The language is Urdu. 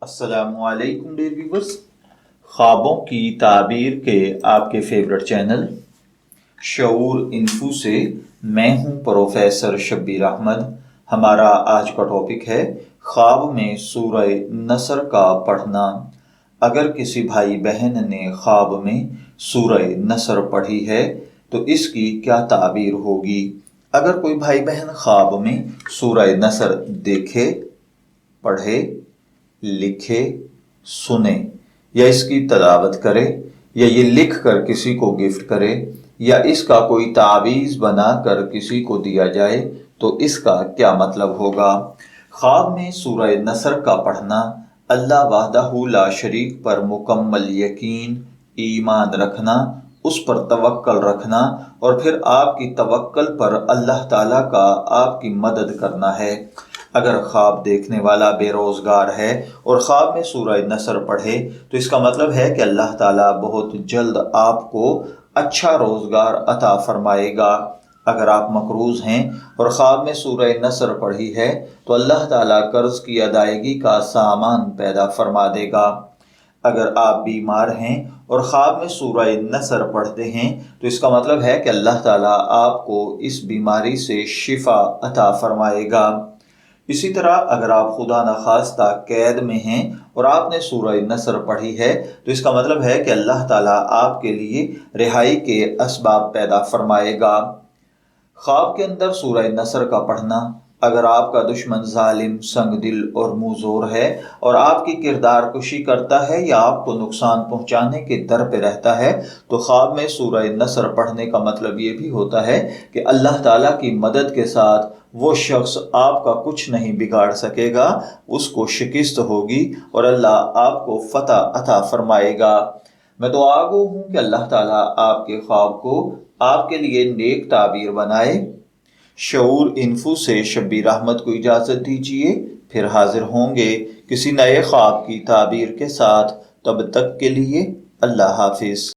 السلام علیکم ڈیئر ویورز، خوابوں کی تعبیر کے آپ کے فیورٹ چینل شعور انفو سے میں ہوں پروفیسر شبیر احمد۔ ہمارا آج کا ٹاپک ہے خواب میں سورہ نصر کا پڑھنا۔ اگر کسی بھائی بہن نے خواب میں سورہ نصر پڑھی ہے تو اس کی کیا تعبیر ہوگی؟ اگر کوئی بھائی بہن خواب میں سورہ نصر دیکھے، پڑھے، لکھے، سنے یا اس کی تلاوت کرے یا یہ لکھ کر کسی کو گفٹ کرے یا اس کا کوئی تعویذ بنا کر کسی کو دیا جائے تو اس کا کیا مطلب ہوگا؟ خواب میں سورہ نصر کا پڑھنا اللہ وحدہ لا شریک پر مکمل یقین، ایمان رکھنا، اس پر توکل رکھنا اور پھر آپ کی توکل پر اللہ تعالیٰ کا آپ کی مدد کرنا ہے۔ اگر خواب دیکھنے والا بے روزگار ہے اور خواب میں سورہ نصر پڑھے تو اس کا مطلب ہے کہ اللہ تعالیٰ بہت جلد آپ کو اچھا روزگار عطا فرمائے گا۔ اگر آپ مقروض ہیں اور خواب میں سورہ نصر پڑھی ہے تو اللہ تعالیٰ قرض کی ادائیگی کا سامان پیدا فرما دے گا۔ اگر آپ بیمار ہیں اور خواب میں سورہ نصر پڑھتے ہیں تو اس کا مطلب ہے کہ اللہ تعالیٰ آپ کو اس بیماری سے شفا عطا فرمائے گا۔ اسی طرح اگر آپ خدا نخواستہ قید میں ہیں اور آپ نے سورہ نصر پڑھی ہے تو اس کا مطلب ہے کہ اللہ تعالیٰ آپ کے لیے رہائی کے اسباب پیدا فرمائے گا۔ خواب کے اندر سورہ نصر کا پڑھنا، اگر آپ کا دشمن ظالم، سنگ دل اور منہ زور ہے اور آپ کی کردار کشی کرتا ہے یا آپ کو نقصان پہنچانے کے در پہ رہتا ہے تو خواب میں سورہ نصر پڑھنے کا مطلب یہ بھی ہوتا ہے کہ اللہ تعالیٰ کی مدد کے ساتھ وہ شخص آپ کا کچھ نہیں بگاڑ سکے گا، اس کو شکست ہوگی اور اللہ آپ کو فتح عطا فرمائے گا۔ میں دعا گو ہوں کہ اللہ تعالیٰ آپ کے خواب کو آپ کے لیے نیک تعبیر بنائے۔ شعور انفو سے شبیر احمد کو اجازت دیجیے، پھر حاضر ہوں گے کسی نئے خواب کی تعبیر کے ساتھ۔ تب تک کے لیے اللہ حافظ۔